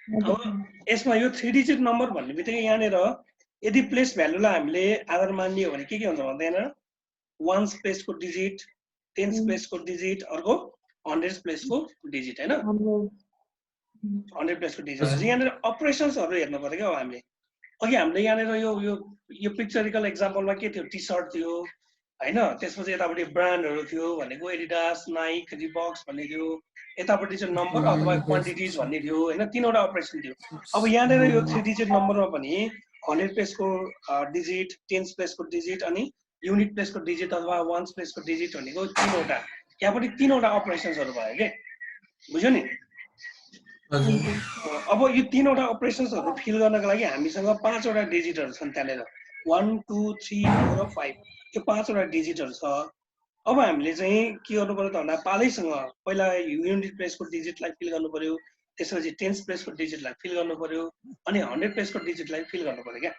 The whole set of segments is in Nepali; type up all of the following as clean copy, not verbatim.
अब यसमा यो 3 डिजिट नम्बर भन्ने बित्तिकै यहाँनिर यदि प्लेस भ्यालुलाई हामीले आधार मान्ने हो भने के हुन्छ भन्दैन, वन्स प्लेसको डिजिट, टेन्स प्लेसको डिजिट, अर्को 100 प्लेसको डिजिट हैन, 100 प्लेसको डिजिट। यहाँनिर अपरेसन्सहरु हेर्नु पर्यो के हो हामीले। अघि हामीले यहाँनिर यो पिक्चरिकल एक्जाम्पलमा के थियो, टी सर्ट थियो हैन, त्यसपछि यतापट्टि ब्रान्डहरु थियो भनेको एडिडास, नाइक, रिबक्स भन्ने थियो, यतापट्टि चाहिँ नम्बर अथवा क्वान्टिटिज भन्ने थियो हैन, तीनवटा अपरेसन थियो। अब यहाँनिर यो 3 डिजिट नम्बरमा पनि 100 प्लेसको डिजिट, टेन्स प्लेसको डिजिट अनि युनिट प्लेसको डिजिट अथवा वन्स प्लेसको डिजिट भनेको तीनवटा, यहाँपट्टि तीनवटा अपरेसन्सहरु भयो के, बुझ्यो नि। अब यो तीनवटा अपरेसन्सहरु फिल गर्नको लागि हामीसँग 5 वटा डिजिटहरु छन् त्यहाँनिर, 1 2 3 4 र 5, यो 5 वटा डिजिटहरु छ। अब हामीले चाहिँ के गर्नु पर्यो त भन्दा पालैसँग पहिला युनिट प्लेसको डिजिटलाई फिल गर्नु पर्यो, त्यसपछि टेन्स प्लेसको डिजिटलाई फिल गर्नु पर्यो अनि 100 प्लेसको डिजिटलाई फिल गर्नु पर्यो क्या।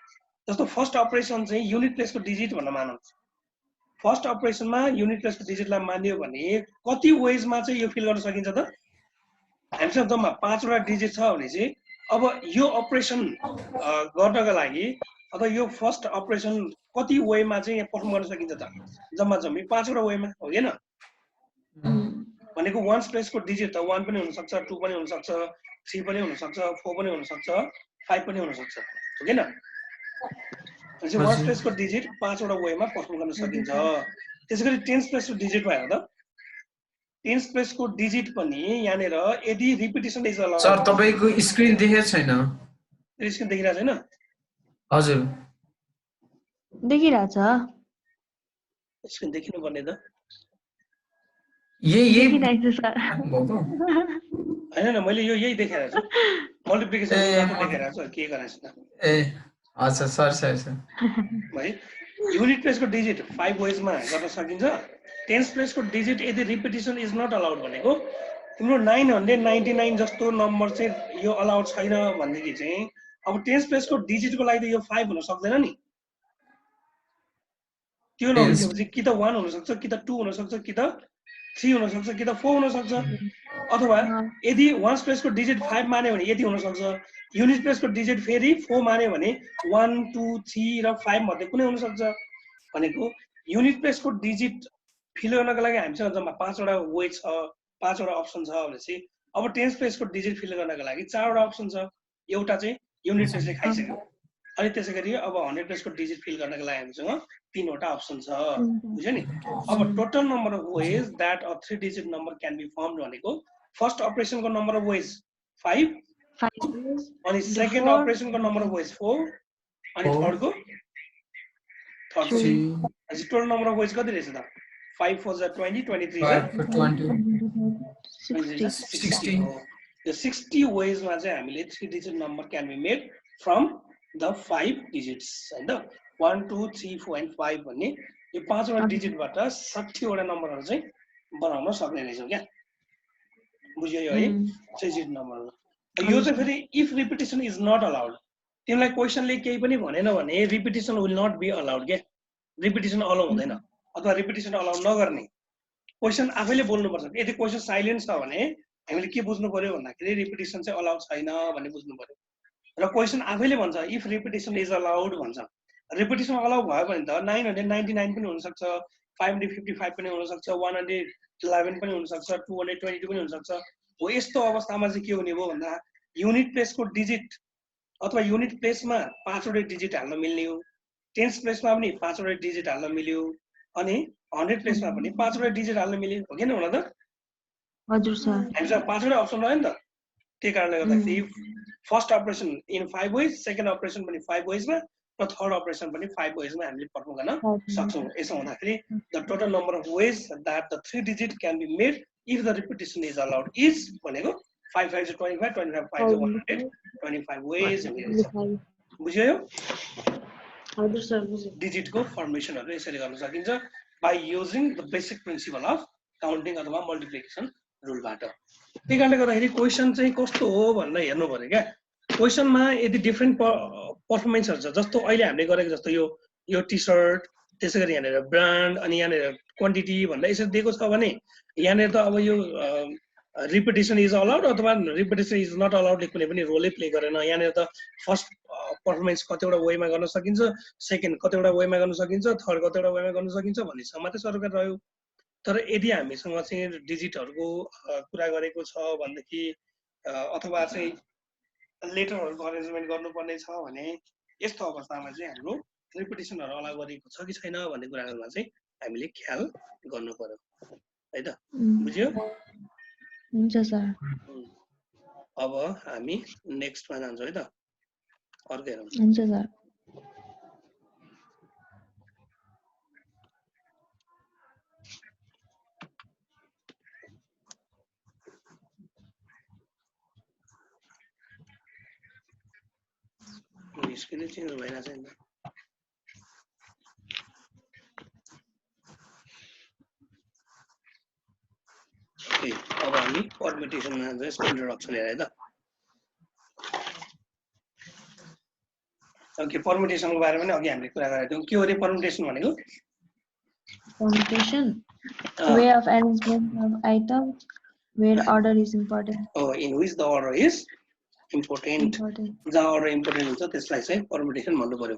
जस्तो फर्स्ट अपरेसन चाहिँ युनिट प्लेसको डिजिट भनेर मानौँ, फर्स्ट अपरेसनमा युनिट प्लेसको डिजिटलाई मान्यो भने कति वेजमा चाहिँ यो फिल गर्न सकिन्छ त, हामीसँग जम्मा 5 वटा डिजिट छ भने चाहिँ अब यो अपरेसन गर्नको लागि अथवा यो फर्स्ट अपरेसन कति वेमा चाहिँ यहाँ पर्फर्म गर्न सकिन्छ त, जम्मा जम्मी 5 वटा वेमा हो हैन भनेको। वन्स प्लेसको डिजिट त 1 पनि हुन सक्छ, 2 पनि हुन सक्छ, 3 पनि हुन सक्छ, 4 पनि हुन सक्छ, 5 पनि हुन सक्छ हो हैन। त्यसै वन्स प्लेसको डिजिट 5 वटा वेमा पर्फर्म गर्न सकिन्छ। त्यसैगरी टेन्स प्लेसको डिजिट भयो त, टेन्स प्लेसको डिजिट पनि यहाँनिर यदि रिपिटिसन इज अलाउड। सर तपाईको स्क्रिन देखेको छैन? स्क्रिन देखिरहेको छैन? हजुर देखिरहेछ। स्क्रिन देखिनु पर्ने त। यही देखिरहेछ सर। हैन मैले यही देखाइरहेको छु, मल्टिप्लिकेसन मात्र देखाइरहेको छु, के गरेछ त। ए अच्छा सर भाइ युनिट प्लेसको डिजिट 5 वेजमा गर्न सकिन्छ। टेन्स प्लेसको डिजिट यदि रिपिटिसन इज नट अलाउड भनेको तिम्रो 999 जस्तो नम्बर चाहिँ यो अलाउड छैन भनेदेखि चाहिँ अब टेन्स प्लेसको डिजिटको लागि त यो 5 हुन सक्दैन नि, त्यो नहुनेपछि कि त 1 हुन सक्छ, कि त 2 हुन सक्छ, कि त 3 हुन सक्छ, कि त 4 हुन सक्छ। अथवा यदि वन्स प्लेसको डिजिट 5 मान्यो भने यति हुन सक्छ, युनिट प्लेसको डिजिट फेरि 4 मान्यो भने 1 2 3 र 5 मध्ये कुनै हुन सक्छ भनेको। युनिट प्लेसको डिजिट फिल गर्नको लागि हामीसँग जम्मा 5 वटा वे छ, 5 वटा अप्सन छ भनेपछि अब टेन्स प्लेसको डिजिट फिल गर्नको लागि 4 वटा अप्सन छ, एउटा चाहिँ युनिट प्लेसले खाइसक्यो। अनि त्यसैगरी अब 100 प्लेसको डिजिट फिल गर्नको लागि हामीसँग 3 वटा अप्सन छ, बुझ्यो नि। अब total number of ways that a 3 digit number can be formed भनेको फर्स्ट अपरेसनको नम्बर अफ वेज 5 अनि सेकेन्ड अपरेसनको नम्बर अफ वेज 4 अनि थर्डको 3। टोटल नम्बर अफ वेज कति रहेछ त? 5 4 जा 20, 23 जा 60 हो। यो 60 वेजमा चाहिँ हामीले 3 digit number can be made from the 5 digits हैन, 1 2 3 4 एन्ड 5 भन्ने यो 5 वटा डिजिटबाट 60 वटा नम्बरहरु चाहिँ बनाउन सक्ने रहेछौँ क्या, बुझ्यो यो है 3 डिजिट नम्बर। यो चाहिँ फेरि इफ रिपिटिसन इज नट अलाउड, तिमीलाई क्वेशनले केही पनि भनेन भने रिपिटिसन विल नट बी अलाउड के, रिपिटिसन अलाउ हुँदैन अथवा रिपिटिसन अलाउ नगर्ने, क्वेशन आफैले बोल्नुपर्छ। यदि क्वेशन साइलेन्ट छ भने हामीले के बुझ्नु पर्यो भन्दाखेरि रिपिटिसन चाहिँ अलाउड छैन भन्ने बुझ्नु पर्यो। र क्वेशन आफैले भन्छ इफ रिपिटिसन इज अलाउड भन्छ, रिपिटिसन अलाउ भयो भने त 999 पनि हुन सक्छ, 555 पनि हुन सक्छ, 111 पनि हुन सक्छ, 222 पनि हुन सक्छ। हो यस्तो अवस्थामा चाहिँ के हुने भयो भन्दा युनिट प्लेसको डिजिट अथवा युनिट प्लेसमा 5 वटा डिजिट हाल्न मिल्ने हो, टेन्स प्लेसमा पनि 5 वटा डिजिट हाल्न मिल्यो अनि 100 प्लेसमा पनि 5 वटा डिजिट हाल्न मिल्यो हो किन हुन त? हजुर सर। हामीसँग 5 वटा अप्सन रह्यो नि त। त्यही कारणले गर्दाखेरि first operation in 5 ways, second operation पनि 5 वेजमा र थर्ड अपरेसन पनि 5 वेजमा हामीले पर्फर्म गर्न सक्छौँ। यसो हुँदाखेरि the total number of ways that the 3 digit can be made if the repetition is allowed is भनेको 5 5 is 25, 25 5 is 100, 25 वेज हुनेछ, बुझ्यो यो? हजुर सर बुझेँ। डिजिटको फर्मेसनहरु यसरी गर्न सकिन्छ by using the basic principle of counting अथवा मल्टिप्लिकेसन रुलबाट। त्यही कारणले गर्दाखेरि क्वेशन चाहिँ कस्तो हो भनेर हेर्नु पर्यो क्या। क्वेशनमा यदि डिफ्रेन्ट पर्फर्मेन्सहरु छ, जस्तो अहिले हामीले गरेको जस्तो यो टी सर्ट, त्यसैगरी यहाँनिर ब्रान्ड अनि यहाँनिर क्वान्टिटी भनेर यसरी दिएको छ भने यहाँनिर त अब यो रिपिटेसन इज अलाउड अथवा रिपिटेसन इज नट अलाउडले कुनै पनि रोलै प्ले गरेन। यहाँनिर त फर्स्ट पर्फर्मेन्स कतिवटा वेमा गर्न सकिन्छ, सेकेन्ड कतिवटा वेमा गर्न सकिन्छ, थर्ड कतिवटा वेमा गर्न सकिन्छ भन्नेसम्म मात्रै सरकार रह्यो। तर यदि हामीसँग चाहिँ डिजिटहरूको कुरा गरेको छ भनेदेखि अथवा चाहिँ लेटरहरूको अरेन्जमेन्ट गर्नुपर्ने छ भने यस्तो अवस्थामा चाहिँ हाम्रो रिपिटेसनहरू अलाउ गरेको छ कि छैन भन्ने कुराहरूमा चाहिँ हामीले ख्याल गर्नु पर्यो है त। बुझ्यो? हुन्छ सर। अब हामी नेक्स्टमा जान्छौँ है त। अर्को हेरौँ। हुन्छ सर। स्क्रिन चेन्ज भइरहेको छैन। अब हामी परमिटेसनमा जस्ट इन्ट्रोडक्सन हेरौँ है त। ओके, परमिटेसनको बारेमा पनि अघि हामीले कुरा गरेका थियौँ। के हो रे परमिटेसन भनेको? Permutation, way of arrangement of items where order is important. Oh, in which the order is important. जहाँ order important हुन्छ त्यसलाई चाहिँ परमिटेसन भन्नु पर्यो।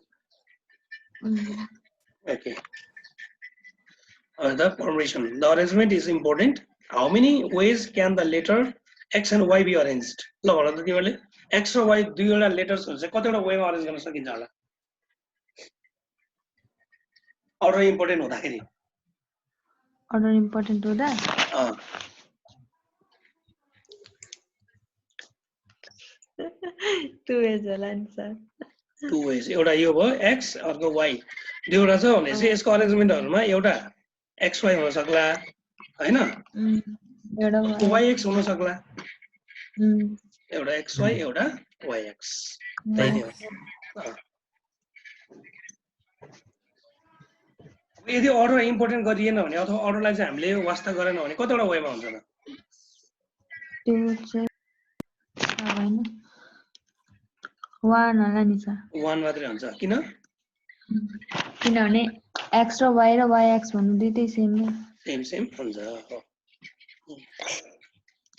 Okay. The permutation, the arrangement is important. How many ways can the letter X and Y be arranged? ल भन त तिमीले X र Y दुईवटा लेटर्स हुन्छ कतिवटा वेमा अरेन्ज गर्न सकिन्छ होला? अर्डर इम्पोर्टेन्ट हुँदाखेरि Order important हुँदा two ways होला नि सर। टु वेज, एउटा यो भयो X अर्को Y, दुईवटा छ भनेपछि यसको अरेन्जमेन्टहरुमा एउटा XY हुन सक्ला हैन, एउटा YX हुन सक्ला, एउटा XY एउटा YX, त्यही नै हो। यदि अर्डर इम्पोर्टेन्ट गरिएन भने अथवा अर्डरलाई चाहिँ हामीले वास्ता गरेन भने कतिवटा वेमा हुन्छ त? त्यो चाहिँ हैन one होला नि सर। one मात्रै हुन्छ। किन? किनभने X र Y र YX भन्नु दुईटै सेम हो। सेम हुन्छ।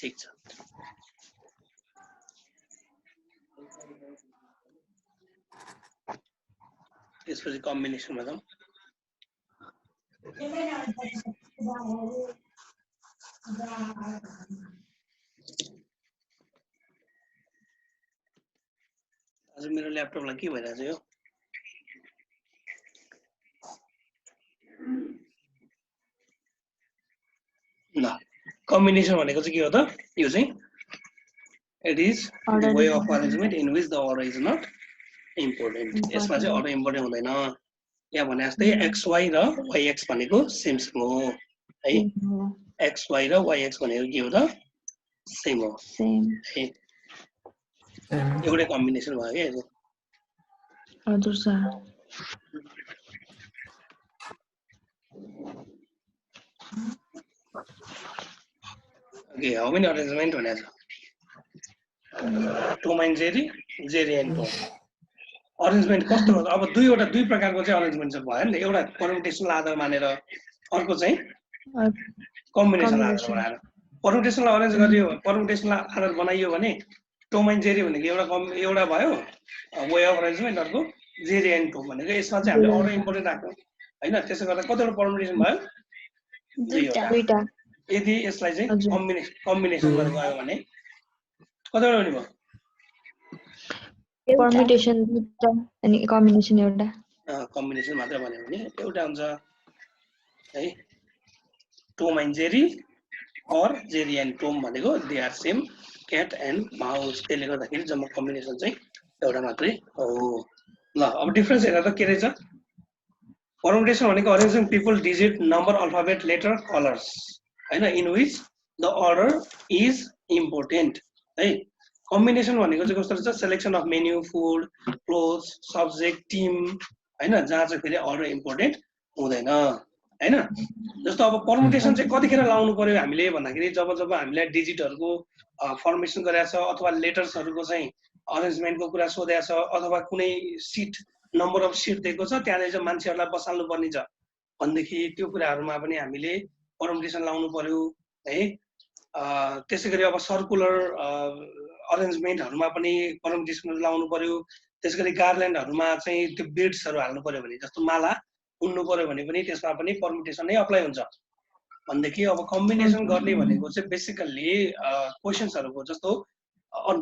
ठीक छ। त्यसपछि कम्बिनेसनमा जाउँ। आज मेरो ल्यापटपलाई के भइरहेछ यो? ल कम्बिनेसन भनेको चाहिँ के हो त? यो चाहिँ it is the way of arrangement in which the order is not important. यसमा चाहिँ अर्डर इम्पोर्टेन्ट हुँदैन। यहाँ भने जस्तै XY र YX भनेको सेम हो है। XY र YX भनेको के हो त? सेम हो। सेम। एउटै कम्बिनेसन भयो के? हजुर sir. Okay, how many arrangement भनेको छ? Tom and Jerry, Jerry and Tom. Arrangement कस्तो हुन्छ? अब दुई प्रकारको चाहिँ अरेन्जमेन्ट छ भयो नि, एउटा परम्युटेसनल आधार मानेर अर्को चाहिँ कम्बिनेसनल आधार बनाएर। परम्युटेसनल अरेन्ज गरियो, परम्युटेसनल आधार बनाइयो भने टोम एन्ड जेरी भनेको एउटा भयो वे अफ अरेन्जमेन्ट, अर्को जेरी एन्ड टोम भनेको यसमा चाहिँ हामीले अर्डर इम्पोर्टेन्ट राख्छौँ हैन। त्यसो गर्दा कतिवटा परम्युटेसन भयो? दुईटा। यदि यसलाई चाहिँ कम्बिनेसन गरेर गयो भने कतिवटा हुने भयो? परम्युटेसन दुईटा अनि कम्बिनेसन एउटा। कम्बिनेसन मात्र भन्यो भने एउटा हुन्छ है। टोम एन्ड जेरी और जेरी एन्ड टोम भनेको they are same cat and mouse, त्यसले गर्दाखेरि जम्मा कम्बिनेसन चाहिँ एउटा मात्रै हो। ल अब डिफरेन्स हेर्दा त के रहेछ? परम्युटेसन भनेको arranging people, digit, number, alphabet, letter, colours हैन, in which the order is important है। कम्बिनेसन भनेको चाहिँ कस्तो रहेछ? Selection of menu, food, clothes, subject, team हैन, जहाँ चाहिँ फेरि अर्डर इम्पोर्टेन्ट हुँदैन हैन। जस्तो अब परम्युटेसन चाहिँ कतिखेर लाउनु पर्यो हामीले भन्दाखेरि जब हामीलाई डिजिटहरुको फर्मेसन गरेको छ अथवा लेटर्सहरुको चाहिँ अरेन्जमेन्टको कुरा सोधेको छ अथवा कुनै सिट नम्बर अफ सिट दिएको छ त्यहाँ चाहिँ मान्छेहरुलाई बसाल्नु पर्ने छ भनेदेखि त्यो कुराहरुमा पनि हामीले परम्युटेसन लाउनु पर्यो है। त्यसैगरी अब सर्कुलर अरेन्जमेन्टहरुमा पनि परमुटेसन लाउनु पर्यो त्यसैगरी गार्ल्यान्डहरुमा चाहिँ त्यो बिड्सहरु हाल्नु पर्यो भने जस्तो माला उन्नु पर्यो भने पनि त्यसमा पनि परमुटेसन नै अप्लाई हुन्छ भन्देखि अब कम्बिनेसन गर्ने भनेको चाहिँ बेसिकल्ली क्वेशन्सहरुको जस्तो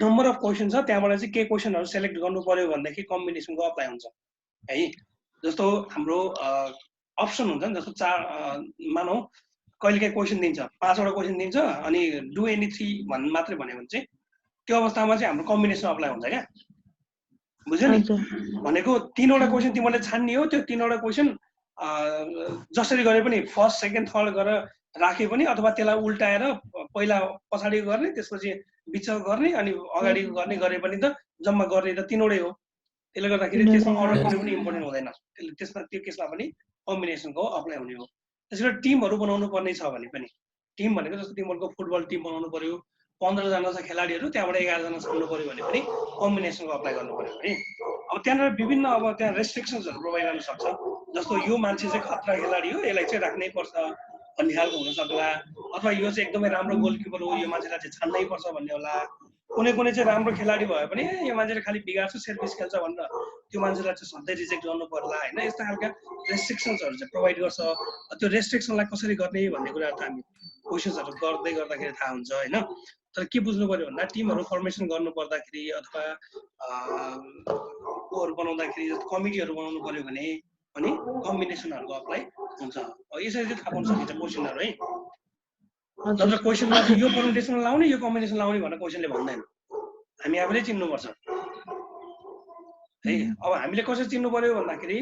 नम्बर अफ क्वेशन छ त्यहाँबाट चाहिँ के क्वेशनहरु सिलेक्ट गर्नु पर्यो भन्देखि कम्बिनेसनको अप्लाई हुन्छ है जस्तो हाम्रो अप्सन हुन्छ नि जस्तो मानौ कहिलेकाहीँ क्वेशन दिन्छ 5 वटा क्वेशन दिन्छ अनि डु एनी 3 भन्न मात्रै भन्यो भने चाहिँ त्यो अवस्थामा चाहिँ हाम्रो कम्बिनेसन अप्लाई हुन्छ क्या बुझ्यो नि भनेको 3 वटा क्वेशन तिमीले छान्ने हो त्यो 3 वटा क्वेशन जसरी गरे पनि फर्स्ट सेकेन्ड थर्ड गरेर राखे पनि अथवा त्यसलाई उल्टाएर पहिला पछाडी गर्ने त्यसपछि बिचमा गर्ने अनि अगाडि गर्ने गरे पनि त जम्मा गर्ने त 3 वटै हो त्यसले गर्दाखेरि त्यसमा अर्डर गर्नु पनि इम्पोर्टेन्ट हुँदैन त्यसले त्यसमा त्यो केसमा पनि कम्बिनेसनको अप्लाई हुने हो त्यसैले टिमहरु बनाउनु पर्ने छ भने पनि टिम भनेको जस्तो तिमीहरुको फुटबल टिम बनाउनु पर्यो 15 जना छ खेलाडीहरु त्यहाँबाट 11 जना छान्नु पर्यो भने पनि कम्बिनेसनको अप्लाई गर्नु पर्यो है अब त्यहाँ विभिन्न अब त्यहाँ रेस्ट्रिक्सन्सहरु प्रोभाइड गर्न सक्छ जस्तो यो मान्छे चाहिँ खतरा खेलाडी हो यसलाई चाहिँ राख्नै पर्छ भन्ने खालको हुन सक्ला अथवा यो चाहिँ एकदमै राम्रो गोलकिपर हो यो मान्छेलाई चाहिँ छान्नै पर्छ भन्ने होला कुनै कुनै चाहिँ राम्रो खेलाडी भए पनि यो मान्छेले खाली बिगार्छ सर्भिस खेल्छ भनेर त्यो मान्छेलाई चाहिँ सधैँ रिजेक्ट गर्नु पर्ला हैन यस्ता खालका रेस्ट्रिक्सन्सहरु चाहिँ प्रोभाइड गर्छ त्यो रेस्ट्रिक्सनलाई कसरी गर्ने भन्ने कुरा त हामी क्वेशन्सहरु गर्दै गर्दाखेरि थाहा हुन्छ हैन तर के बुझ्नु पर्यो भन्दा टिमहरु फर्मेसन गर्नु पर्दाखेरि अथवा कोहरु बनाउँदाखेरि जस्तो कमिटीहरु बनाउनु पर्यो भने अनि कम्बिनेसनहरुको अप्लाई हुन्छ यसरी चाहिँ थाहा पाउन सकिन्छ क्वेशनहरु है जब क्वेशनमा यो परमुटेसन लाउने यो कम्बिनेसन लाउने भनेर क्वेशनले भन्दैन हामी आफैले चिन्नु पर्छ है अब हामीले कसरी चिन्नु पर्यो भन्दाखेरि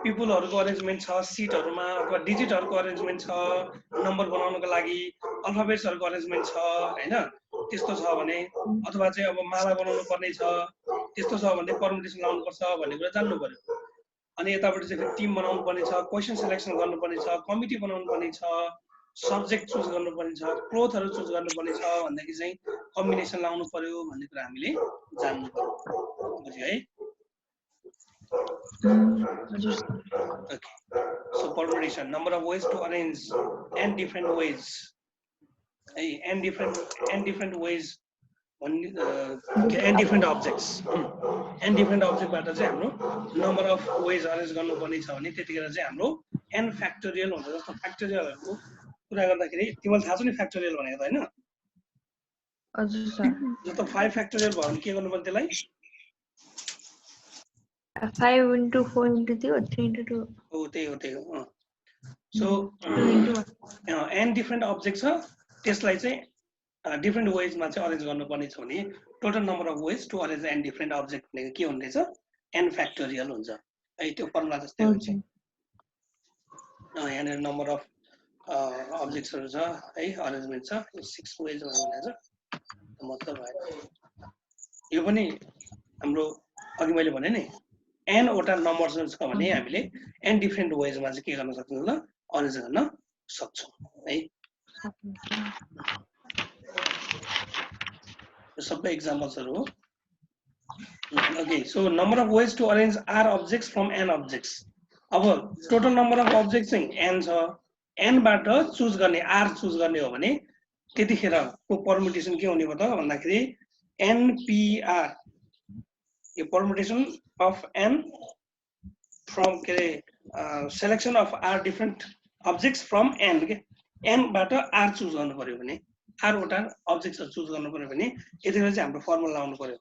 पिपुलहरुको अरेन्जमेन्ट छ सीटहरुमा अथवा डिजिटहरुको अरेन्जमेन्ट छ नम्बर बनाउनको लागि अल्फाबेट्सहरुको अरेन्जमेन्ट छ हैन त्यस्तो छ भने अथवा चाहिँ अब माला बनाउनु पर्ने छ त्यस्तो छ भने परमुटेसन लाउनु पर्छ भन्ने कुरा जान्नु पर्यो अनि यताबाट चाहिँ टिम बनाउनु पर्ने छ क्वेशन सिलेक्सन गर्नु पर्ने छ कमिटी बनाउनु पर्ने छ सब्जेक्ट चुज गर्नु पर्ने छ क्लोथहरु चुज गर्नु पर्ने छ भन्दाखेरि चाहिँ कम्बिनेसन लाउनु पर्यो भन्ने कुरा हामीले जान्नु पर्यो बुझ्यो है Okay. So permutation, number of ways to arrange and different ways. And different ways and different objects. And different object बाट चाहिँ हाम्रो number of ways arrange गर्नु पर्ने छ भने त्यतिखेर चाहिँ हाम्रो n factorial हुन्छ जस्तो फ्याक्टोरियलहरुको कुरा गर्दाखेरि तिमीलाई थाहा छ नि फ्याक्टोरियल भनेको त हैन हजुर सर जस्तो 5 फ्याक्टोरियल भयो भने के गर्नु पर्छ त्यसलाई 5 into 4 into 2 or 3 into 2 हो त्यही हो so n different objects छ त्यसलाई चाहिँ डिफरेन्ट वेज मा चाहिँ अरेन्ज गर्नु पर्ने छ भने total number of ways to arrange an different object भनेको के हुँदैछ n फ्याक्टोरियल हुन्छ है त्यो फर्मुला जस्तै हुन्छ यहाँ नम्बर अफ अब्जेक्ट्सहरु छ है अरेन्जमेन्ट छ 6 वेज भनेको छ मतलब भयो यो पनि हाम्रो अघि मैले भने नि n वटा नम्बर्स छ भने हामीले n डिफरेन्ट वेज मा चाहिँ के गर्न सक्छौं ल अरेन्ज गर्न सक्छौं है सबै एक्जाम्पल्सहरु हो okay so number of ways to arrange r objects from n objects अब टोटल नम्बर अफ ऑब्जेक्ट चाहिँ n छ n बाट चुज गर्ने r चुज गर्ने हो भने त्यतिखेरको परमुटेसन के हुने भयो त भन्दाखेरि npr यो permutation of n from selection of r different objects from n n बाट r चुज गर्नु पर्यो भने r वटा अब्जेक्ट्स चुज गर्नु पर्यो भने यतिखेर चाहिँ हाम्रो फर्मुला लाउनु पर्यो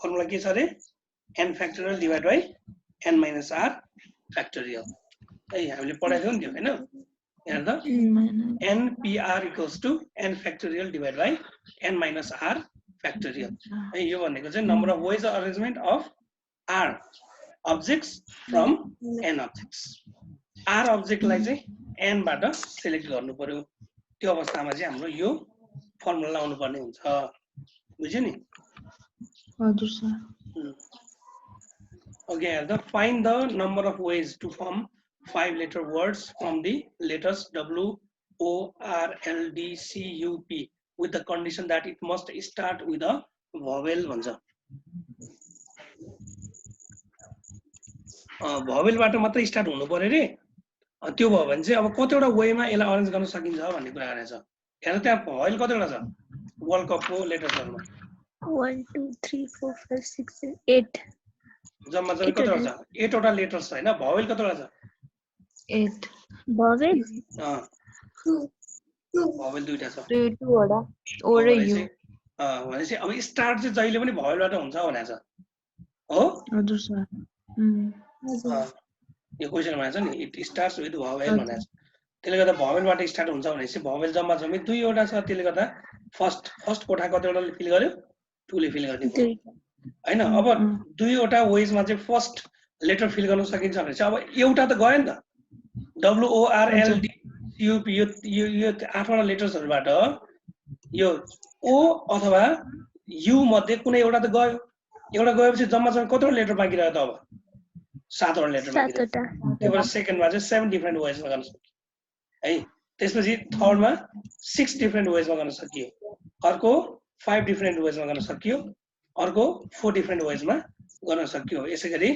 फर्मुला के छ रे n factorial divide by n minus r factorial है हामीले पढाएको नि त्यो हैन यहाँ त npr equals to n factorial divide by n minus r factorial है यो भनेको चाहिँ number of ways arrangement of r objects from n objects r object लाई चाहिँ n बाट सिलेक्ट गर्नु पर्यो त्यो अवस्थामा चाहिँ हाम्रो यो फर्मुला लाउनु पर्ने हुन्छ बुझ्यो नि हजुर sir okay find the number of ways to form 5 letter words from the letters w o r l d c u p with the condition that it must start with a vowel भन्छ भवेलबाट मात्र स्टार्ट हुनु पर्यो रे त्यो भयो भने चाहिँ अब कतिवटा वेमा यसलाई अरेन्ज गर्न सकिन्छ भन्ने कुरा गरेछ हेर त्यहाँ भोवेल कतिवटा छ वर्ल्ड कपको लेटर्सहरुमा 1 2 3 4 5 6 7 8 जम्मा जम्मी कतिवटा छ 8 वटा लेटर्स छ हैन भोवेल कतिवटा छ 8 भवेल भोवेल दुईटा छ 2 वटा ओ र यु भनेपछि अब स्टार्ट चाहिँ जहिले पनि भोवेलबाट हुन्छ भनेको छ हो हजुर सर यो क्वेशनमा छ नि इट स्टार्ट्स विथ भोवेल भनेको छ त्यसले गर्दा भोवेलबाट स्टार्ट हुन्छ भनेपछि भोवेल जम्मा जम्मी दुईवटा छ त्यसले गर्दा फर्स्ट कोठा कतिवटाले फिल गर्यो 2 ले फिल गरिदियो हैन अब दुईवटा वेजमा चाहिँ फर्स्ट लेटर फिल गर्न सकिन्छ भने चाहिँ अब एउटा त गयो नि त WORLD CUP यो 8 वटा लेटर्सहरुबाट यो O अथवा U मध्ये कुनै एउटा त गयो एउटा गएपछि जम्मा जम्मा कतिवटा लेटर बाँकी रह्यो त अब 7 वटा लेटर बाँकी रह्यो त्यसबाट सेकेन्डमा चाहिँ 7 डिफरेन्ट वेजमा गर्न सकियो है त्यसपछि थर्डमा 6 डिफरेन्ट वेजमा गर्न सकियो अर्को 5 डिफरेन्ट वेजमा गर्न सकियो अर्को 4 डिफरेन्ट वेजमा गर्न सकियो यसैगरी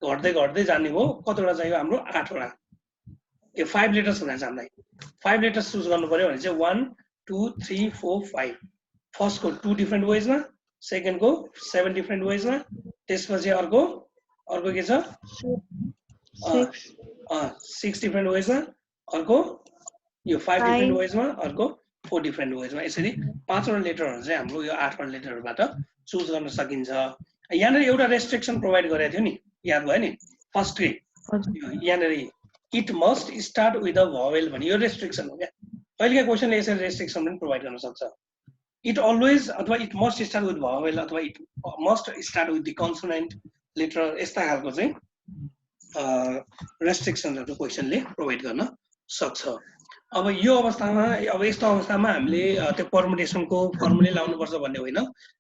घट्दै घट्दै जाने हो कतिवटा चाहियो हाम्रो 8 वटा यो 5 लेटर्स हुनुहुन्छ हामीलाई 5 लेटर्स चुज गर्नु पर्यो भने चाहिँ 1 2 3 4 5 फर्स्ट को 2 डिफरेन्ट वेजमा सेकेन्ड को 7 डिफरेन्ट वेजमा त्यसपछि अर्को के छ 6 डिफरेन्ट वेजमा अर्को यो 5 डिफरेन्ट वेजमा अर्को 4 डिफरेन्ट वेजमा यसरी 5 वटा लेटरहरु चाहिँ हाम्रो यो 8 वटा लेटरहरुबाट चुज गर्न सकिन्छ यहाँनेर एउटा रेस्ट्रिक्सन प्रोवाइड गरेको थियो नि याद भयो नि फर्स्ट यहाँनेर it must start with a vowel भन्ने यो रेस्ट्रिक्सन हो क्या कहिलेका क्वेशनले यसरी रेस्ट्रिक्सन पनि प्रोवाइड गर्न सक्छ इट अलवेज अथवा it must start with vowel अथवा it must start with the consonant letter यस्ता खालको चाहिँ रेस्ट्रिक्सनहरु क्वेशनले प्रोवाइड गर्न सक्छ अब यो अवस्थामा अब यस्तो अवस्थामा हामीले त्यो परमुटेसनको फर्मुला लाउनु पर्छ भन्ने होइन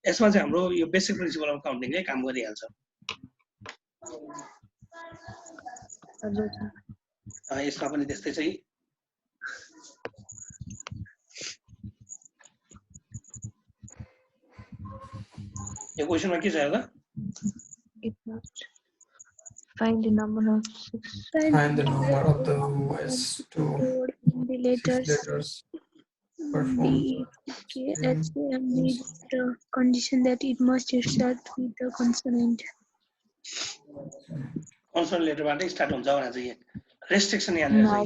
यसमा चाहिँ हाम्रो यो बेसिक प्रिन्सिपल अफ काउन्टिङले काम गरिहाल्छ यसमा पनि त्यस्तै चाहिँ यो क्वेशनमा के छ हेर्दा find the number of 6 Find the number of the ways to the letters perform KHM with the condition that it must start with the consonant consonant लेटरबाट स्टार्ट हुन्छ भने चाहिँ रेस्ट्रिक्सन यहाँ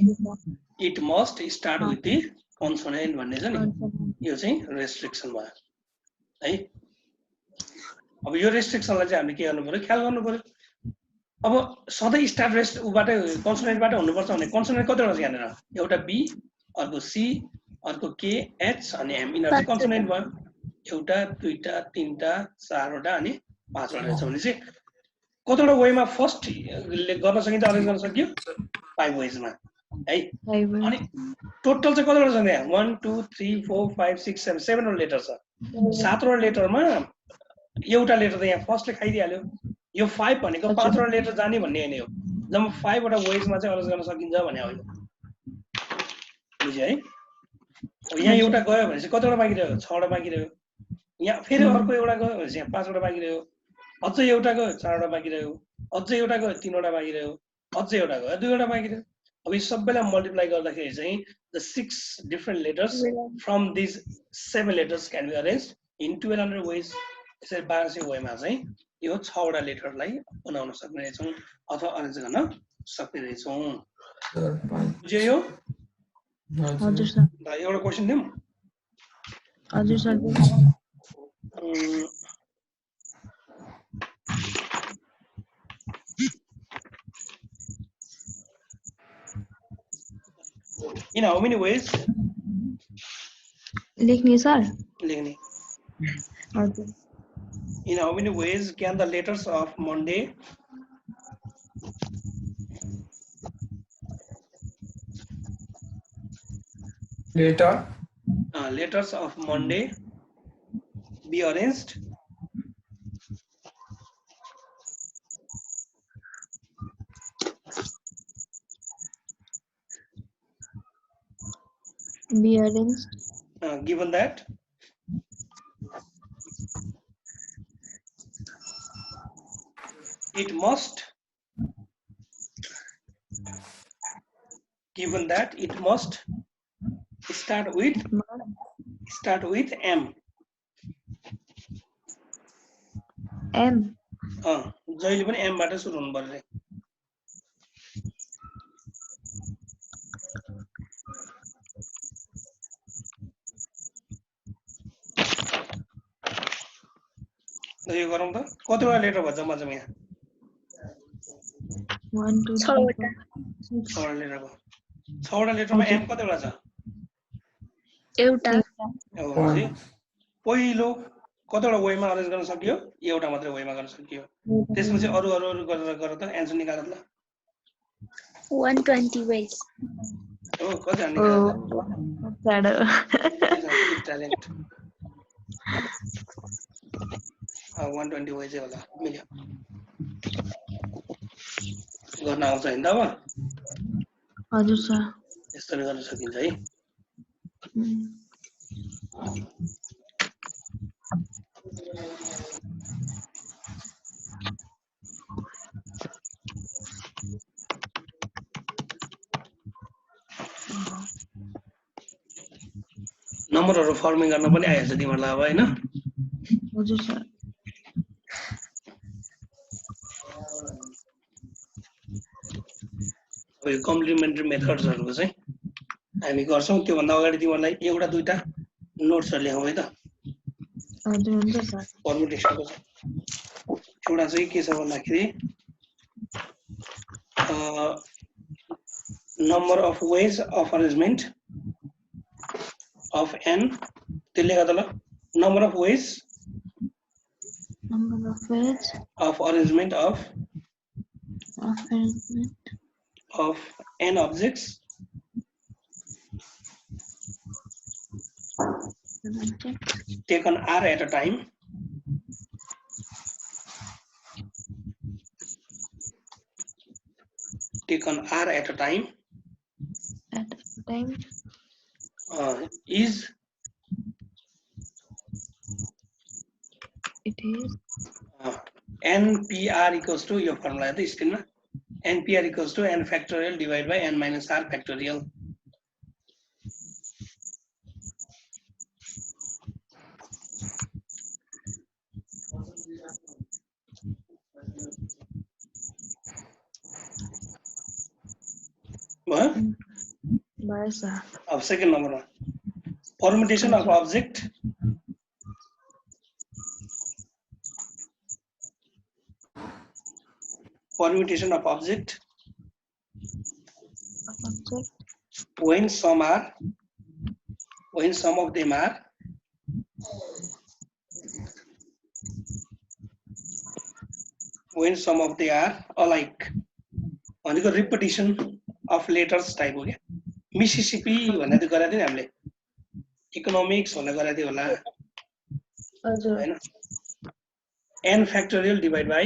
it must start with the consonant भन्ने छ नि यो चाहिँ रेस्ट्रिक्सन भयो है अब यो रेस्ट्रिक्सनलाई चाहिँ हामीले के गर्नु पर्यो ख्याल गर्नु पर्यो अब सधैँ स्टार्ट रेस्ट उबाटै कन्सोनेन्टबाट हुनुपर्छ भने कन्सोनेन्ट कतिवटा छ यहाँनिर एउटा बी अर्को सी अर्को के एच अनि एम यिनीहरू चाहिँ कन्सोनेन्ट भयो एउटा दुईटा तीनटा चारवटा अनि पाँचवटा छ भने चाहिँ कतिवटा वेमा फर्स्ट गर्न सकिन्छ अरेन्ज गर्न सकियो 5 वेजमा है अनि टोटल चाहिँ कतिवटा छ यहाँ 1 2 3 4 5 6 7 7वटा लेटर छ 7वटा लेटरमा एउटा लेटर त यहाँ फर्स्टले खाइदिहाल्यो यो 5 भनेको 5वटा लेटर जाने भन्ने हैन हो जम्मा 5 वटा वेजमा चाहिँ अरेन्ज गर्न सकिन्छ भने हो बुझ्यो है यहाँ एउटा गयो भने चाहिँ कतिवटा बाँकी रह्यो 6 वटा बाँकी रह्यो यहाँ फेरि अर्को एउटा गयो भने चाहिँ 5 वटा बाँकी रह्यो अझै एउटा गयो 4 वटा बाँकी रह्यो अझै एउटा गयो 3 वटा बाँकी रह्यो अझै एउटा गयो 2 वटा बाँकी रह्यो अब यो सबैलाई मल्टिप्लाई गर्दाखेरि चाहिँ the 6 different letters from this 7 letters can be arranged in 1200 ways यसरी 1200 वेमा चाहिँ यो 6 वटा लेटरलाई बनाउन सक्ने रहेछौँ अथवा अरेन्ज गर्न सक्ने रहेछौँ बुझ्यो यो हजुर सर एउटा क्वेशन दिउँ हजुर sir In how many ways? लेख्ने सर लेख्ने हजुर In how many ways can the letters of Monday letters of Monday be arranged? Be arranged. Given that it must start with start with M. M. जहिले पनि M बाट सुरु हुनु पर्छ यो गरौँ त कतिवटा लेटर भन्छ म चाहिँ यहाँ 1 2 3 4 6वटा लेटर भयो 6वटा लेटरमा M कतिवटा छ एउटा पहिलो कतिवटा वेमा अरेन्ज गर्न सकियो एउटा मात्रै वेमा गर्न सकियो त्यसपछि अरु गरेर त एन्सर निकाल्नु ल 120 ways हो कति निकाल्नु ट्यालेन्ट 120 ways होला मिल्यो गर्न आउँछ हैन त अब हजुर सर यसरी गर्न सकिन्छ है नम्बरहरु फर्मिङ गर्न पनि आइहाल्छ तिमीहरुलाई अब हैन हजुर सर यो कम्प्लिमेन्टरी मेथड्सहरुको चाहिँ हामी गर्छौं त्यो भन्दा अगाडि तिमीहरुलाई एउटा दुईटा नोट्सहरु लेखौं है त हजुर हुन्छ सर परमुटेसनको एउटा चाहिँ के छ भन्दाखेरि number of ways of arrangement of n त्यो लेखा त ल number of ways of arrangement of n objects taken r at a time is npr equals to your formula है त स्क्रिनमा npr equals to n factorial divided by n minus r factorial अब सेकेन्ड नम्बरमा permutation of object when some of them are alike भनेको repetition of letters type हो क्या मिसिसिपी भन्ने त गरे थिए हामीले इकोनोमिक्स भन्ने गरे थिए होला हजुर हैन n factorial divide by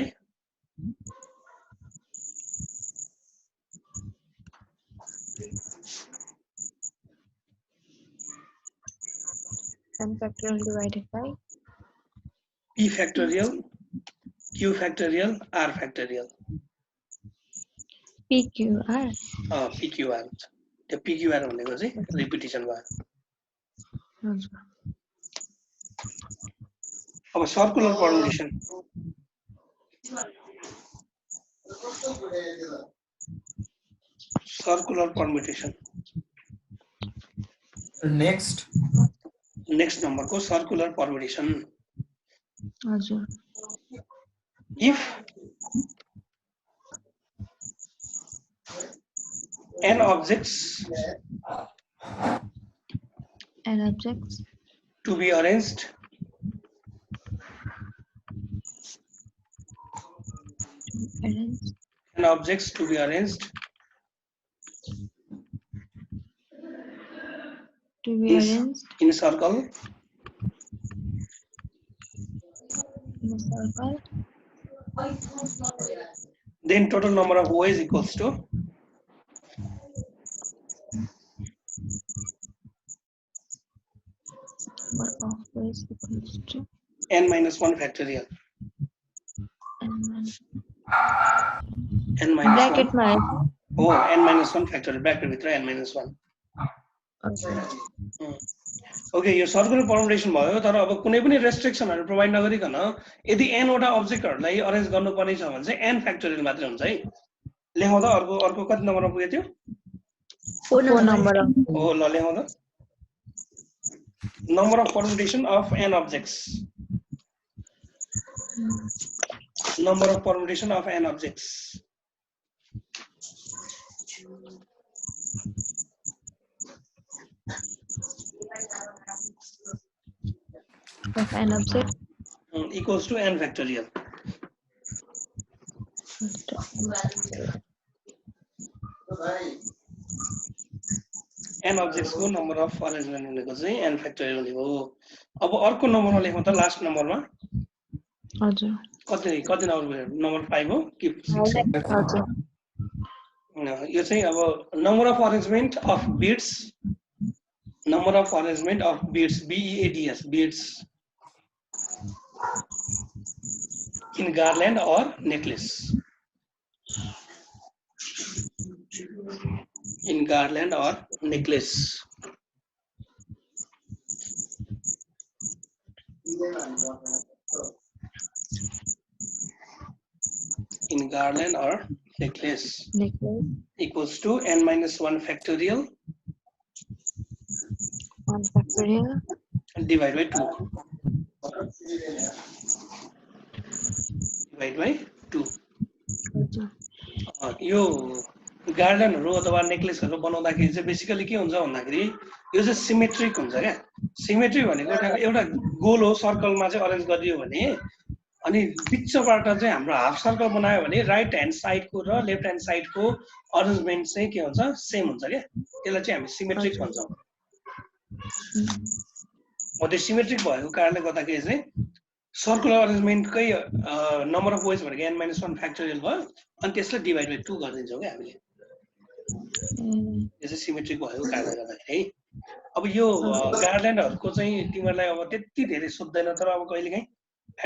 n factorial divided by p factorial q factorial r factorial pqr pqr त्यो pqr भनेको चाहिँ रिपिटिसन भयो हजुर अब सर्कुलर परमुटेसन नेक्स्ट नम्बरको सर्कुलर परमुटेसन हजुर if n objects to be arranged in circle then total number of ways equals to n minus 1 factorial n minus bracket 1 मा n minus 1 factorial bracket भित्र n minus 1 हजुर ओके यो सर्कुलर परमुटेसन भयो तर अब कुनै पनि रेस्ट्रिक्सनहरु प्रोभाइड नगरिकन यदि n वटा अब्जेक्टहरुलाई अरेन्ज गर्नुपर्ने छ भने चाहिँ n फ्याक्टोरियल मात्रै हुन्छ है लेखौं त अर्को कति नम्बरमा पुग्यो त्यो 4 number of हो ल लेखौं त number of permutation of n objects number of permutation of n objects of an object equals to n factorial n objects को number of arrangement भनेको चाहिँ n factorial हुने हो अब अर्को नम्बरमा लेखौं त लास्ट नम्बरमा हजुर कति नम्बर 5 हो कि 6 हजुर यो चाहिँ अब number of arrangement of beads beads in garland or necklace in garland or necklace in garland or necklace equals to n minus 1 factorial 1 factorial divided by 2 divided by 2 यो गार्डनहरु अथवा नेक्लेसहरु बनाउँदाखेरि चाहिँ बेसिकली के हुन्छ भन्दाखेरि यो चाहिँ सिमेट्रिक हुन्छ क्या सिमेट्री भनेको एउटा गोल हो सर्कलमा चाहिँ अरेन्ज गरियो भने अनि बिचबाट चाहिँ हाम्रो हाफ सर्कल बनायो भने राइट ह्यान्ड साइडको र लेफ्ट ह्यान्ड साइडको अरेन्जमेन्ट चाहिँ के हुन्छ सेम हुन्छ क्या त्यसलाई चाहिँ हामी सिमेट्रिक भन्छौं त्यो सिमेट्रिक भएको कारणले गर्दाखेरि चाहिँ सर्कुलर अरेन्जमेन्टकै नम्बर अफ वेज भनेको n - 1 फ्याक्टोरियल भयो अनि त्यसलाई डिभाइड बाइ 2 गरिदिन्छौं के हामीले यो चाहिँ सिमेट्रिक भएको कारणले गर्दाखेरि है अब यो गार्डनहरुको चाहिँ तिमीहरुलाई अब त्यति धेरै सोध्दैन तर अब कहिलेकाहीँ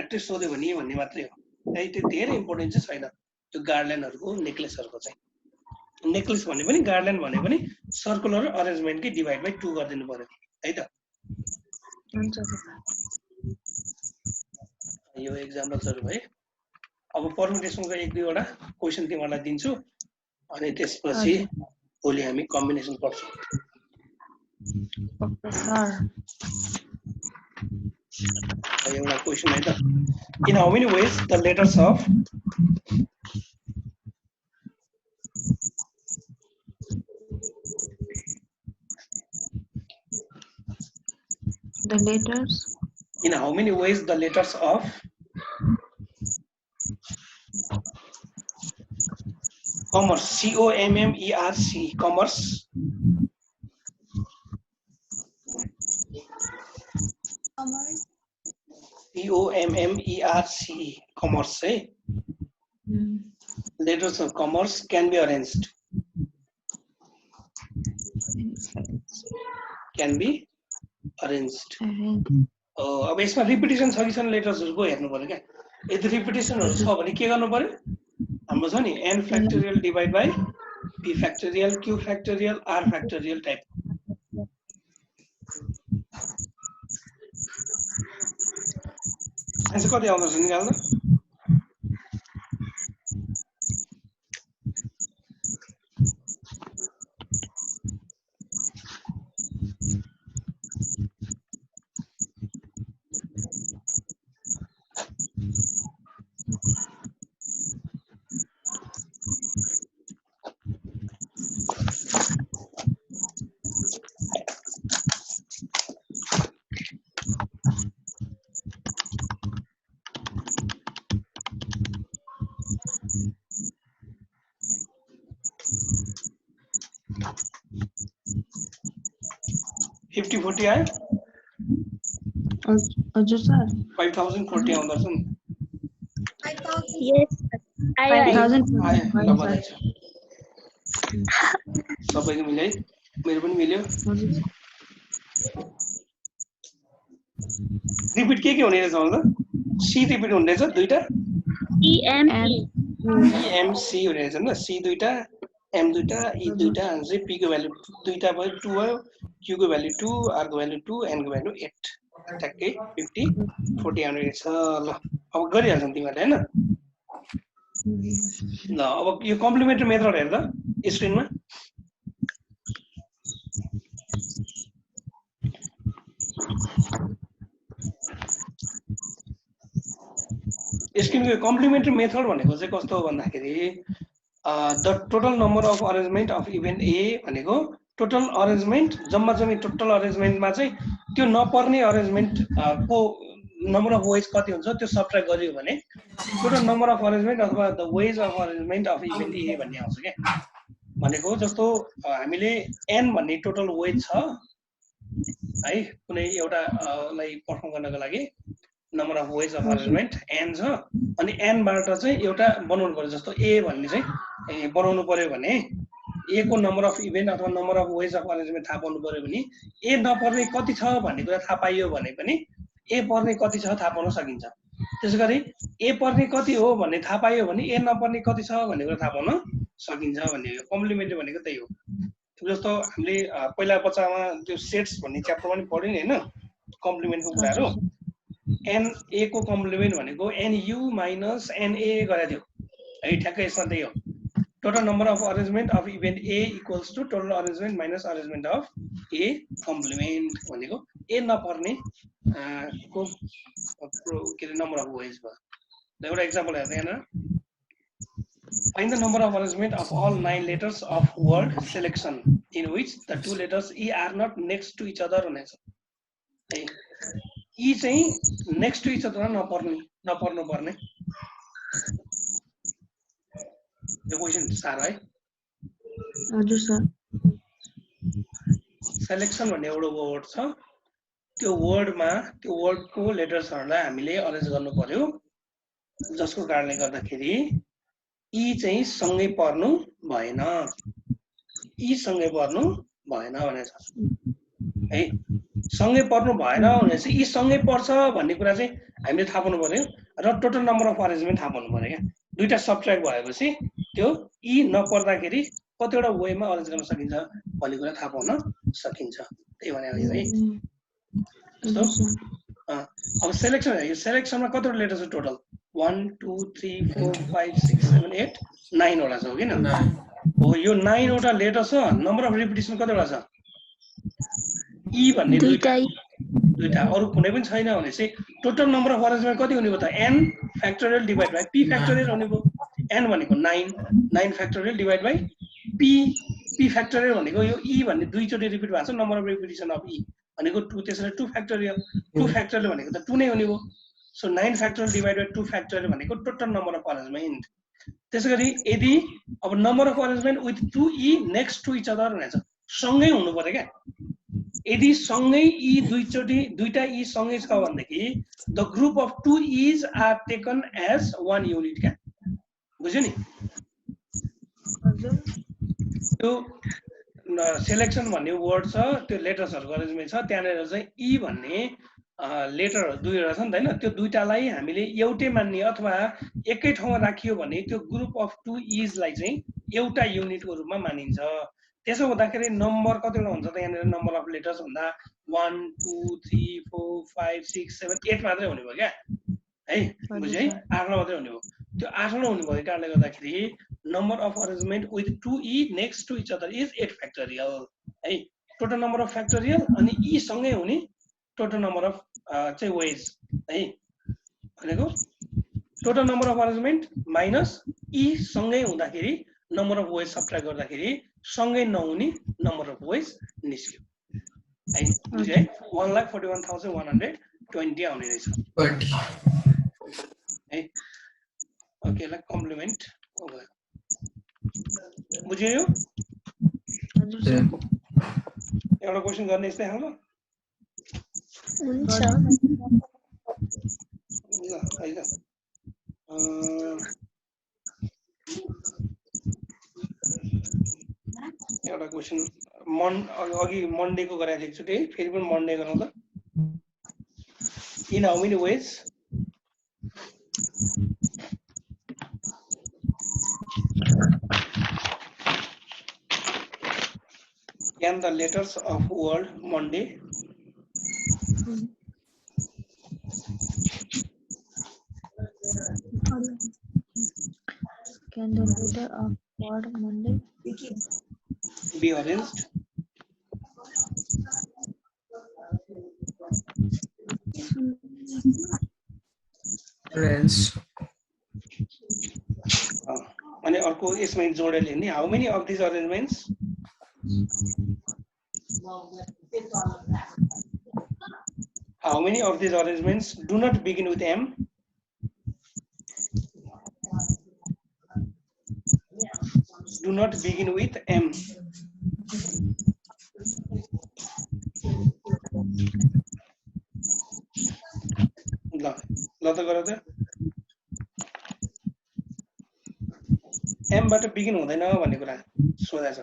एटलिस्ट सोध्यो भने भन्ने मात्रै हो है त्यो धेरै इम्पोर्टेन्ट चाहिँ छैन त्यो गार्डनहरुको नेक्लेसहरुको चाहिँ नेक्लेस भन्ने पनि गार्डन भन्ने पनि सर्कुलर अरेन्जमेन्टकै डिभाइड बाइ 2 गरिदिनु पर्यो है त हुन्छ यो एक्जाम्पल्सहरु भए अब परम्युटेसनको एक दुई वटा क्वेशन तिमीहरुलाई दिन्छु अनि त्यसपछि भोलि हामी कम्बिनेसन पढ्छौं सर एउटा क्वेशन है त in how many ways the letters of the letters in how many ways the letters of commerce commerce commerce commerce है letters of commerce can be arranged अब यसमा रिपिटिसन छ कि छैन लेटर्सहरुको हेर्नु पर्यो क्या यदि रिपिटिसनहरु छ भने के गर्नु पर्यो हाम्रो छ नि n factorial divide by p factorial q factorial r factorial type answer कति आउँछ निकाल्नु 50-40 आयो हजुर सर 5040 आउँदो रहेछ नि Yes, I 5000 आयो ल बधाई छ सबैको मिल्यो है मेरो पनि मिल्यो रिपिट के हुने रहेछ भन्दा सी रिपिट हुने रहेछ दुईटा एम सी हुने रहेछ नि सी दुईटा एम दुईटा ई दुईटा अनि पी को भ्यालु दुईटा भयो 2 भयो Q को भ्यालु 2, R को भ्यालु 2, N को भ्यालु 8 ठ्याक्कै 50 40 100 छ ल अब गरिहाल्छौ तिमीहरुले हैन ल अब यो कम्प्लिमेन्ट्री मेथड हेर त स्क्रिनमा स्क्रिनको कम्प्लिमेन्ट्री मेथड भनेको चाहिँ कस्तो हो भन्दाखेरि the total number of arrangement of event A भनेको टोटल अरेन्जमेन्ट जम्मा जम्मी टोटल अरेन्जमेन्टमा चाहिँ त्यो नपर्ने अरेन्जमेन्ट को नम्बर अफ वेज कति हुन्छ त्यो सबट्र्याक्ट गरियो भने टोटल नम्बर अफ अरेन्जमेन्ट अथवा the ways of arrangement of event A भन्ने आउँछ क्या भनेको जस्तो हामीले n भन्ने टोटल वेज छ है कुनै एउटा लाई पर्फर्म गर्नको लागि number of wage of arrangement n छ अनि n बाट चाहिँ एउटा बनाउनु पर्यो जस्तो a भन्ने चाहिँ बनाउनु पर्यो भने a को नम्बर अफ इभेन्ट अथवा number of wage of arrangement थाहा पाउनु पर्यो भने a नपर्ने कति छ भन्ने कुरा थाहा पाइयो भने पनि a पर्ने कति छ थाहा पाउन सकिन्छ त्यसैगरी a पर्ने कति हो भन्ने थाहा पाइयो भने a नपर्ने कति छ भन्ने कुरा थाहा पाउन सकिन्छ भन्ने हो कम्प्लिमेन्ट्री भनेको त्यही हो जस्तो हामीले पहिला बच्चामा त्यो सेट्स भन्ने च्याप्टरमा पनि पढ्यौं नि हैन कम्प्लिमेन्टको कुराहरु n a को कम्प्लिमेन्ट भनेको nu माइनस na गरे थियो है ठ्याक्कै यसमा त्यही हो total number of arrangement of event a equals to total arrangement minus arrangement of a complement भनेको a नपर्ने को के नम्बर अफ वेज भयो एउटा एक्जाम्पल हेर्दै हैन Find the number of arrangement of all 9 letters of word selection in which the 2 letters E are not next to each other हुनेछ है E चाहिँ next to each other नपर्नु पर्ने यो क्वेशन सारा है हजुर सर सेलेक्सन भन्ने एउटा वर्ड छ त्यो वर्डको लेटर्सहरुलाई हामीले अरेन्ज गर्नु पर्यो जसको कारणले गर्दाखेरि E चाहिँ सँगै पर्नु भएन E सँगै पर्नु भएन भनेछ है सँगै पर्नु भएन भने चाहिँ E सँगै पर्छ भन्ने कुरा चाहिँ हामीले थाहा पाउनु पर्यो र टोटल नम्बर अफ अरेन्जमेन्ट थाहा पाउनु पर्यो क्या दुईटा सबट्र्याक्ट भएपछि त्यो E नपर्दाखेरि कतिवटा वेमा अरेन्ज गर्न सकिन्छ भन्ने कुरा थाहा पाउन सकिन्छ त्यही भने हो है जस्तो अब सेलेक्सनमा कतिवटा लेटर छ टोटल 1 2 3 4 5 6 7 8 9 वटा छ हो किन हो यो 9 वटा लेटर छ नम्बर अफ रिपिटिसन कतिवटा छ E भन्ने दुईटा अरु कुनै पनि छैन भने चाहिँ टोटल नम्बर अफ अरेन्जमेन्ट कति हुने भयो त n factorial divide by p factorial हुने भयो n भनेको 9 factorial divide by p factorial भनेको यो E भन्ने दुईचोटी रिपिट भएको छ number of repetition of E भनेको 2 त्यसैले 2 फ्याक्टोरियल भनेको त 2 नै हुने भयो so 9 factorial divide by 2 factorial भनेको टोटल नम्बर अफ अरेन्जमेन्ट त्यसैगरी यदि अब number of arrangement with 2E next to each other भनेछ सँगै हुनु पर्यो क्या यदि सँगै E दुईटा E सँगै छ भनेदेखि the group of 2 E's are taken as one unit क्या बुझ्यो नि त्यो सेलेक्सन भन्ने वर्ड छ त्यो लेटर्सहरुको अरेन्जमेन्ट छ त्यहाँनेर चाहिँ E भन्ने लेटर दुईवटा छ नि त हैन त्यो दुईटालाई हामीले एउटै मान्ने अथवा एकै ठाउँमा राखियो भने त्यो ग्रुप अफ 2 E's लाई चाहिँ एउटा युनिटको रूपमा मानिन्छ त्यसो हुँदाखेरि नम्बर कतिवटा हुन्छ त यहाँनेर नम्बर अफ लेटर्स भन्दा 1 2 3 4 5 6 7 8 मात्रै हुने भयो क्या है बुझ्यो है 8 मात्रै हुने भयो त्यो 8 हुने भएको कारणले गर्दाखेरि number of arrangement with 2E next to each other is 8 factorial है टोटल नम्बर अफ फ्याक्टोरियल अनि E सँगै हुने टोटल नम्बर अफ चाहिँ वेज है भनेको total number of arrangement minus E सँगै हुँदाखेरि नम्बर अफ वेज सबट्र्याक्ट गर्दाखेरि सँगै नहुने नम्बर अफ वेज निस्क्यो है बुझ्यो है 1,41,120 आउने रहेछ है ओके ल कम्प्लिमेन्ट बुझ्यो यो एउटा क्वेशन गर्ने यस्तै हो ल हुन्छ ल है त एउटा क्वेशन अघि मन्डेको गराएको थिएँ एकचोटि फेरि पनि मन्डे गरौँ त in how many ways Can the letters of word Monday Can the letter of word Monday be arranged? Arrange. अनि अर्को यसमा जोडेर हेर्ने how many of these arrangements do not begin with M? Do not begin with M. ल त गर त M बाट बिगिन हुँदैन भन्ने कुरा सोधा छ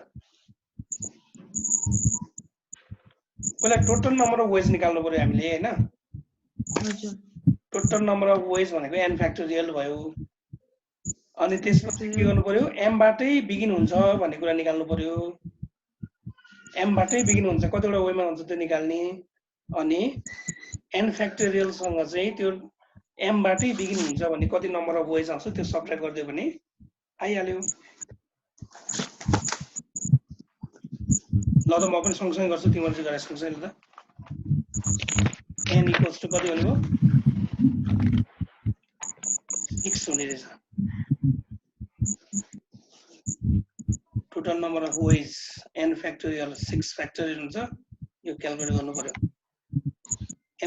पहिला टोटल नम्बर अफ वेज निकाल्नु पर्यो हामीले हैन हजुर टोटल नम्बर अफ वेज भनेको n फ्याक्टोरियल भयो अनि त्यसपछि के गर्नु पर्यो m बाटै बिगिन हुन्छ भन्ने कुरा निकाल्नु पर्यो m बाटै बिगिन हुन्छ कतिवटा वेमा हुन्छ त्यो निकाल्ने अनि n फ्याक्टोरियल सँग चाहिँ त्यो m बाटै बिगिन हुन्छ भने कति नम्बर अफ वेज आउँछ त्यो सबट्र्याक्ट गर्दियो भने आइहाल्यो ल त म पनि सँगसँगै गर्छु तिमीहरु चाहिँ गरे सँगसँगै ल त n इक्वल्स टु कति भनेको 6 हुने रहेछ total number of ways n factorial 6 factorial हुन्छ यो क्याल्कुलेट गर्नु पर्यो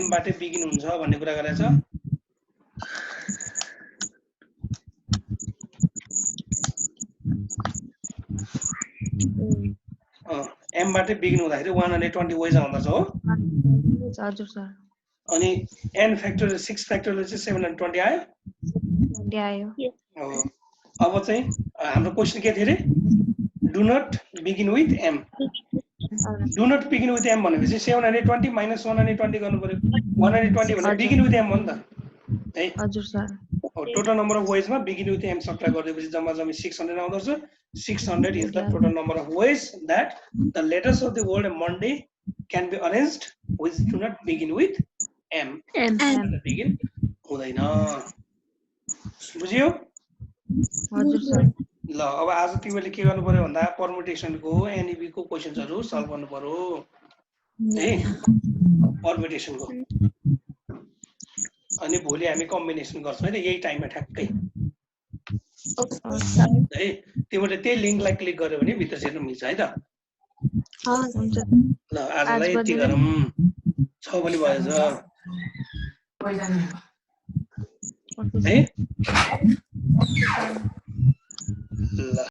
m बाटै बिगिन हुन्छ भन्ने कुरा गरेछ m बाटै बिगिन हुँदाखेरि 120 वेज आउँदछ हो हजुर सर अनि n फ्याक्टोरियल 6 फ्याक्टोरियल चाहिँ 720 आयो आयो अब चाहिँ हाम्रो क्वेशन के थियो रे do not begin with m do not begin with m भनेपछि 720 माइनस 120 गर्नु पर्यो 120 भने बिगिन विथ m हो नि त है हजुर sir total number of ways मा बिगिन विथ m सब्ट्र्याक्ट गर्दिएपछि जम्मा जम्मी 600 आउँदछ 600 is the total number of ways that the letters of the word Monday can be arranged which do not begin with m begin हुँदैन बुझ्यौ हजुर सर ल अब आज तिमीले के गर्नु पर्यो भन्दा परम्युटेसन को एनईबी को क्वेशन्सहरु सल्भ गर्नु पर्यो है परम्युटेसन को अनि भोलि हामी कम्बिनेसन गर्छौं है यही टाइममा ठ्याक्कै है तिमीले त्यही लिंकलाई क्लिक गर्यो भने भित्र छिर्न मिल्छ है त हुन्छ ल आजलाई यति गरौँ 6 पनि भएछ है ल